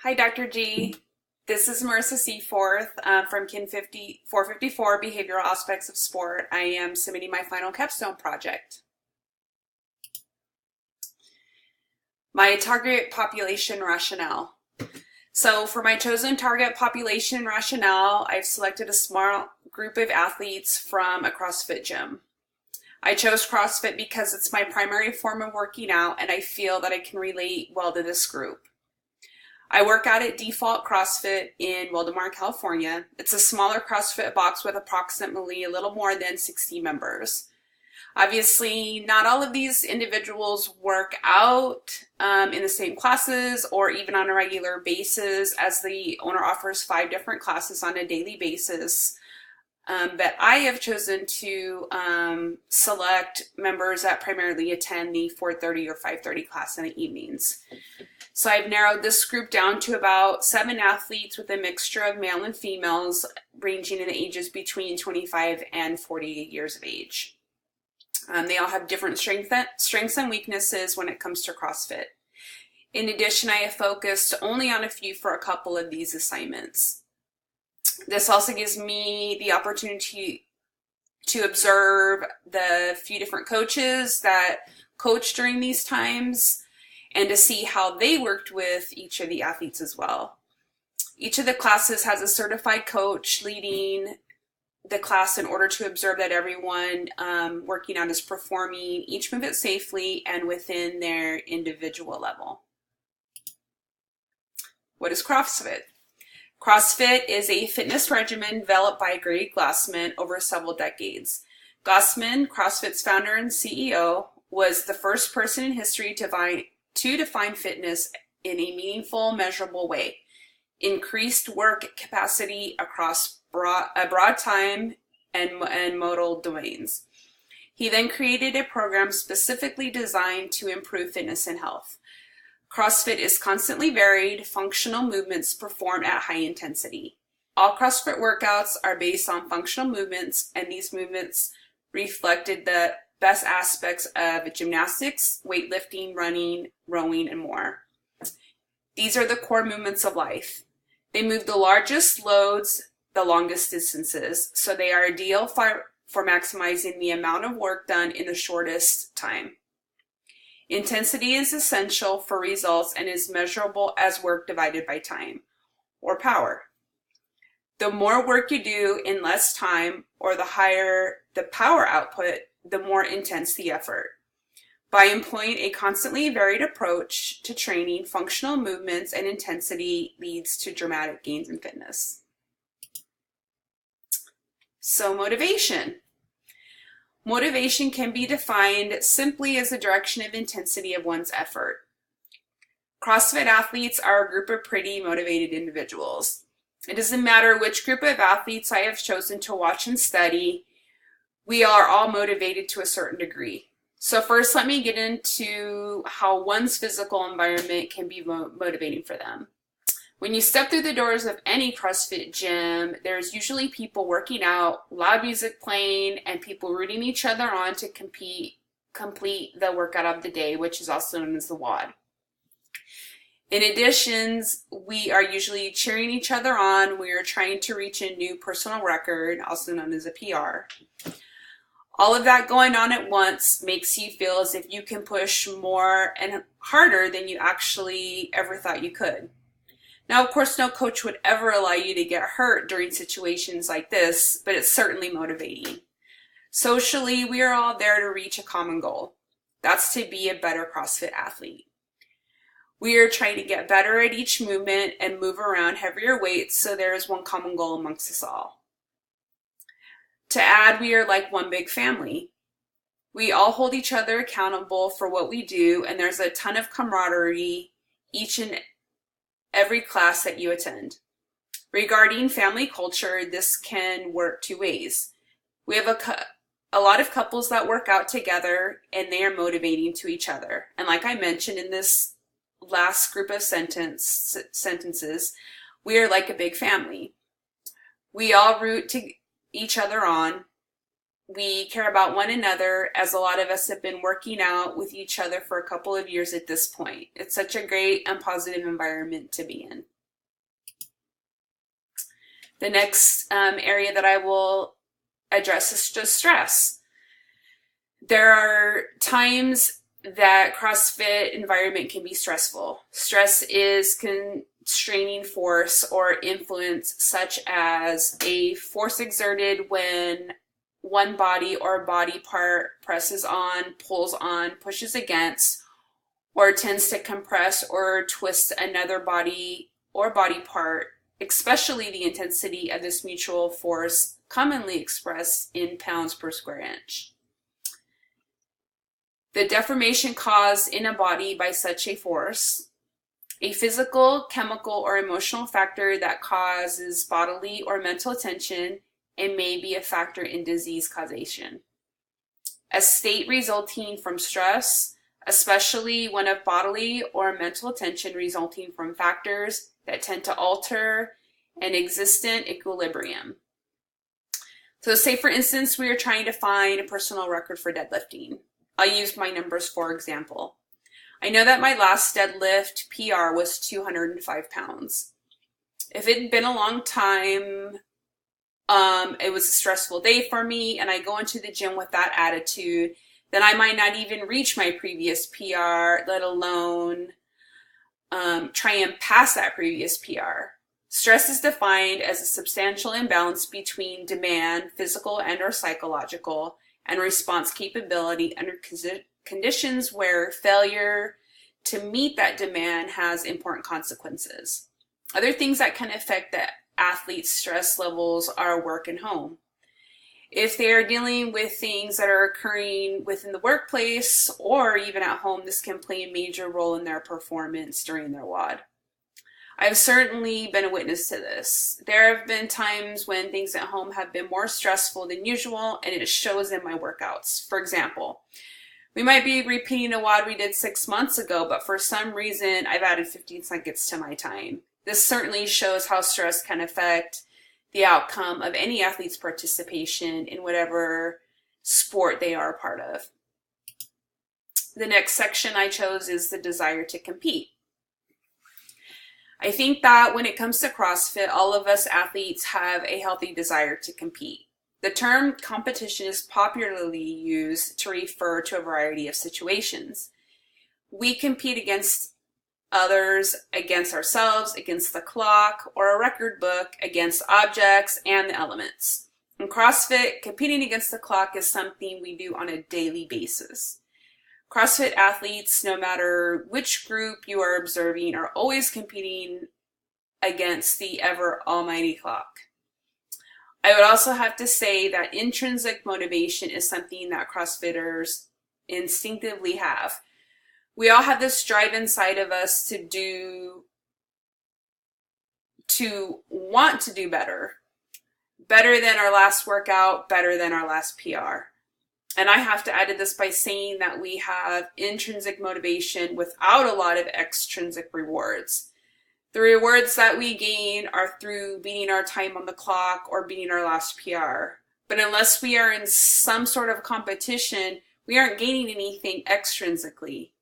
Hi, Dr. G. This is Marissa Seaforth from Kin 454 Behavioral Aspects of Sport. I am submitting my final Capstone project. My target population rationale. So for my chosen target population rationale, I've selected a small group of athletes from a CrossFit gym. I chose CrossFit because it's my primary form of working out and I feel that I can relate well to this group. I work out at Default CrossFit in Wildemar, California. It's a smaller CrossFit box with approximately a little more than 60 members. Obviously, not all of these individuals work out in the same classes or even on a regular basis, as the owner offers 5 different classes on a daily basis. But I have chosen to select members that primarily attend the 4:30 or 5:30 class in the evenings. So I've narrowed this group down to about 7 athletes with a mixture of male and females ranging in ages between 25 and 48 years of age. They all have different strengths and weaknesses when it comes to CrossFit. In addition, I have focused only on a few for a couple of these assignments. This also gives me the opportunity to observe the few different coaches that coach during these times and to see how they worked with each of the athletes as well. Each of the classes has a certified coach leading the class in order to observe that everyone working out is performing each movement safely and within their individual level. What is CrossFit? CrossFit is a fitness regimen developed by Greg Glassman over several decades. Glassman, CrossFit's founder and CEO, was the first person in history to define fitness in a meaningful, measurable way. Increased work capacity across a broad time and modal domains. He then created a program specifically designed to improve fitness and health. CrossFit is constantly varied, functional movements performed at high intensity. All CrossFit workouts are based on functional movements, and these movements reflected the best aspects of gymnastics, weightlifting, running, rowing, and more. These are the core movements of life. They move the largest loads, the longest distances, so they are ideal for maximizing the amount of work done in the shortest time. Intensity is essential for results and is measurable as work divided by time, or power. The more work you do in less time, or the higher the power output, the more intense the effort. By employing a constantly varied approach to training, functional movements and intensity leads to dramatic gains in fitness. So motivation. Motivation can be defined simply as the direction of intensity of one's effort. CrossFit athletes are a group of pretty motivated individuals. It doesn't matter which group of athletes I have chosen to watch and study, we are all motivated to a certain degree. So first, let me get into how one's physical environment can be motivating for them. When you step through the doors of any CrossFit gym, there's usually people working out, loud music playing, and people rooting each other on to complete the workout of the day, which is also known as the WOD. In addition, we are usually cheering each other on. We are trying to reach a new personal record, also known as a PR. All of that going on at once makes you feel as if you can push more and harder than you actually ever thought you could. Now, of course, no coach would ever allow you to get hurt during situations like this, but it's certainly motivating. Socially, we are all there to reach a common goal. That's to be a better CrossFit athlete. We are trying to get better at each movement and move around heavier weights, so there is one common goal amongst us all. To add, we are like one big family. We all hold each other accountable for what we do, and there's a ton of camaraderie each and every class that you attend. Regarding family culture, this can work 2 ways. We have a lot of couples that work out together and they are motivating to each other. And like I mentioned in this last group of sentences, we are like a big family. We all root to each other on. We care about one another, as a lot of us have been working out with each other for a couple of years at this point. It's such a great and positive environment to be in. The next area that I will address is just stress. There are times that CrossFit environment can be stressful. Stress is constraining force or influence, such as a force exerted when one body or body part presses on, pulls on, pushes against, or tends to compress or twist another body or body part, especially the intensity of this mutual force commonly expressed in pounds per square inch. The deformation caused in a body by such a force, a physical, chemical, or emotional factor that causes bodily or mental tension and may be a factor in disease causation. A state resulting from stress, especially one of bodily or mental tension resulting from factors that tend to alter an existent equilibrium. So say for instance, we are trying to find a personal record for deadlifting. I'll use my numbers for example. I know that my last deadlift PR was 205 pounds. If it had been a long time, it was a stressful day for me, and I go into the gym with that attitude, then I might not even reach my previous PR, let alone try and pass that previous PR. Stress is defined as a substantial imbalance between demand, physical and or psychological, and response capability under conditions where failure to meet that demand has important consequences. Other things that can affect the athlete's stress levels are work and home. If they are dealing with things that are occurring within the workplace or even at home, this can play a major role in their performance during their WOD. I've certainly been a witness to this. There have been times when things at home have been more stressful than usual, and it shows in my workouts. For example, we might be repeating a WOD we did 6 months ago, but for some reason, I've added 15 seconds to my time. This certainly shows how stress can affect the outcome of any athlete's participation in whatever sport they are a part of. The next section I chose is the desire to compete. I think that when it comes to CrossFit, all of us athletes have a healthy desire to compete. The term competition is popularly used to refer to a variety of situations. We compete against others, against ourselves, against the clock, or a record book, against objects and the elements. In CrossFit, competing against the clock is something we do on a daily basis. CrossFit athletes, no matter which group you are observing, are always competing against the ever almighty clock. I would also have to say that intrinsic motivation is something that CrossFitters instinctively have. We all have this drive inside of us to want to do better than our last workout, better than our last PR. And I have to add to this by saying that we have intrinsic motivation without a lot of extrinsic rewards. The rewards that we gain are through beating our time on the clock or beating our last PR. But unless we are in some sort of competition, we aren't gaining anything extrinsically.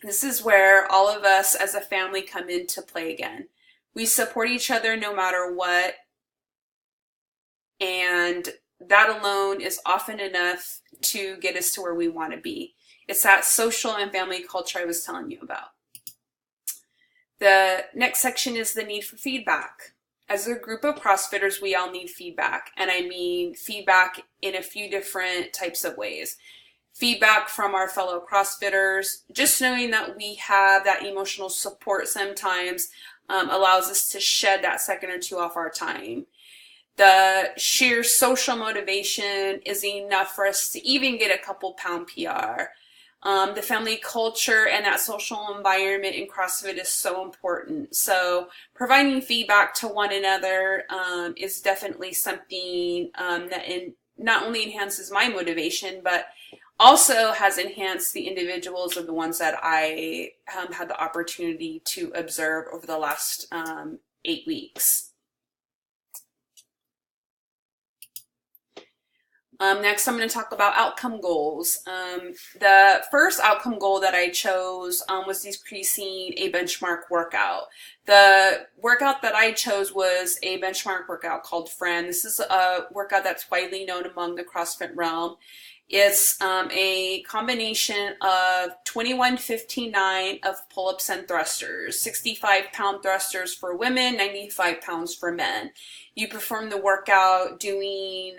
This is where all of us as a family come into play again. We support each other no matter what, and that alone is often enough to get us to where we want to be. It's that social and family culture I was telling you about. The next section is the need for feedback. As a group of CrossFitters, we all need feedback, and I mean feedback in a few different types of ways. Feedback from our fellow CrossFitters, just knowing that we have that emotional support sometimes allows us to shed that second or two off our time. The sheer social motivation is enough for us to even get a couple pound PR. The family culture and that social environment in CrossFit is so important. So providing feedback to one another is definitely something that not only enhances my motivation, but also has enhanced the individuals of the ones that I had the opportunity to observe over the last 8 weeks. Next, I'm going to talk about outcome goals. The first outcome goal that I chose was decreasing a benchmark workout. The workout that I chose was a benchmark workout called Friend. This is a workout that's widely known among the CrossFit realm. It's a combination of 21, 15, 9 of pull-ups and thrusters, 65-pound thrusters for women, 95 pounds for men. You perform the workout doing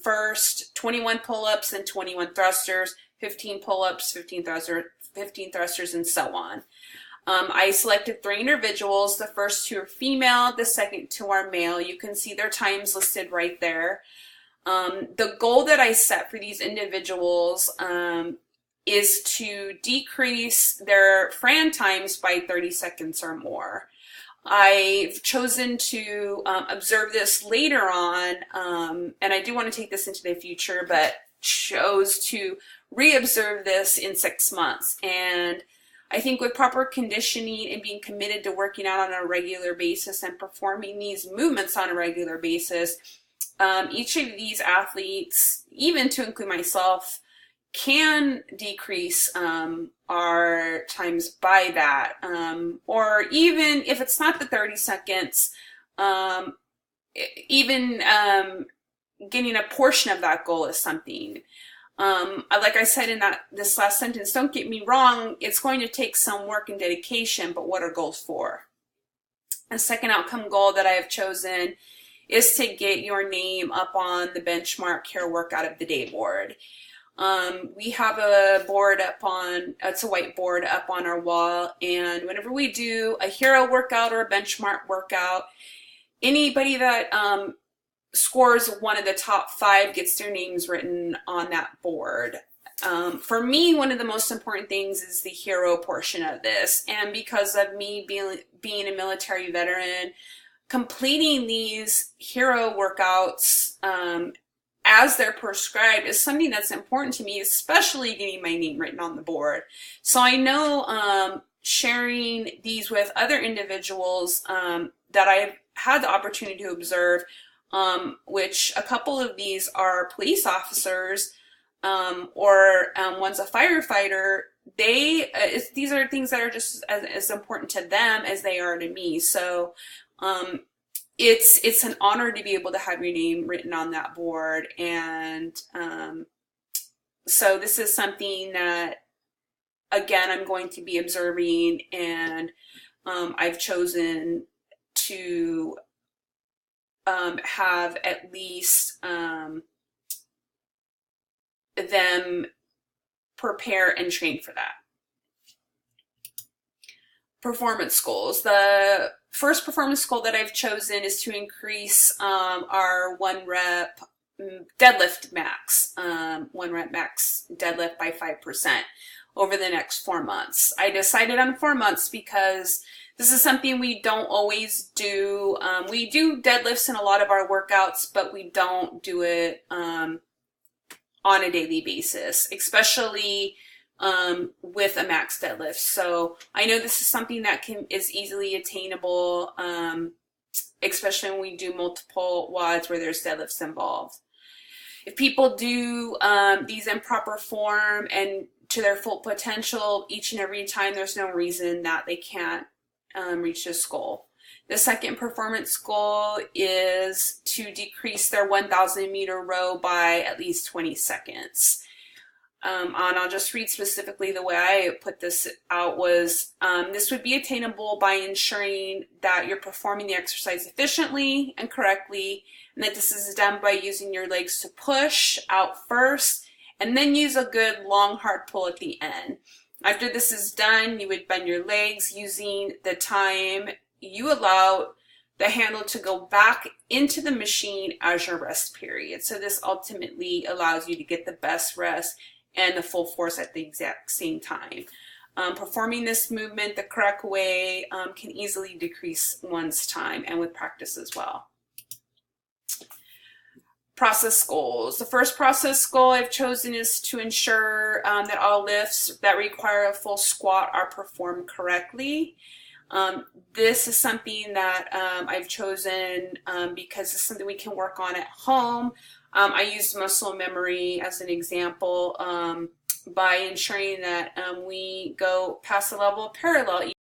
first 21 pull-ups and 21 thrusters, 15 pull-ups, 15 thrusters, and so on. I selected 3 individuals. The first 2 are female, the second 2 are male. You can see their times listed right there. The goal that I set for these individuals is to decrease their Fran times by 30 seconds or more. I've chosen to observe this later on, and I do want to take this into the future, but chose to re-observe this in 6 months. And I think with proper conditioning and being committed to working out on a regular basis and performing these movements on a regular basis, each of these athletes, even to include myself, can decrease our times by that, or even if it's not the 30 seconds, even getting a portion of that goal is something. Like I said in this last sentence, don't get me wrong, it's going to take some work and dedication, but what are goals for? A second outcome goal that I have chosen is to get your name up on the benchmark hero workout of the day board. We have a board up on, it's a whiteboard up on our wall, and whenever we do a hero workout or a benchmark workout, anybody that scores one of the top 5 gets their names written on that board. For me, one of the most important things is the hero portion of this, and because of me being a military veteran, completing these hero workouts as they're prescribed is something that's important to me, especially getting my name written on the board. So I know sharing these with other individuals that I've had the opportunity to observe, which a couple of these are police officers or one's a firefighter. These are things that are just as important to them as they are to me. So it's an honor to be able to have your name written on that board, and so this is something that, again, I'm going to be observing, and I've chosen to have at least them prepare and train for that. Performance goals. The first performance goal that I've chosen is to increase our 1 rep deadlift max, 1 rep max deadlift by 5% over the next 4 months. I decided on 4 months because this is something we don't always do. We do deadlifts in a lot of our workouts, but we don't do it on a daily basis, especially with a max deadlift. So I know this is something that is easily attainable, especially when we do multiple WODs where there's deadlifts involved. If people do these in proper form and to their full potential each and every time, there's no reason that they can't reach this goal. The second performance goal is to decrease their 1,000 meter row by at least 20 seconds. And I'll just read specifically the way I put this out was, this would be attainable by ensuring that you're performing the exercise efficiently and correctly, and that this is done by using your legs to push out first, and then use a good long hard pull at the end. After this is done, you would bend your legs using the time you allow the handle to go back into the machine as your rest period. So this ultimately allows you to get the best rest and the full force at the exact same time. Performing this movement the correct way can easily decrease one's time, and with practice as well. Process goals. The first process goal I've chosen is to ensure that all lifts that require a full squat are performed correctly. This is something that I've chosen because it's something we can work on at home. I used muscle memory as an example by ensuring that we go past the level of parallel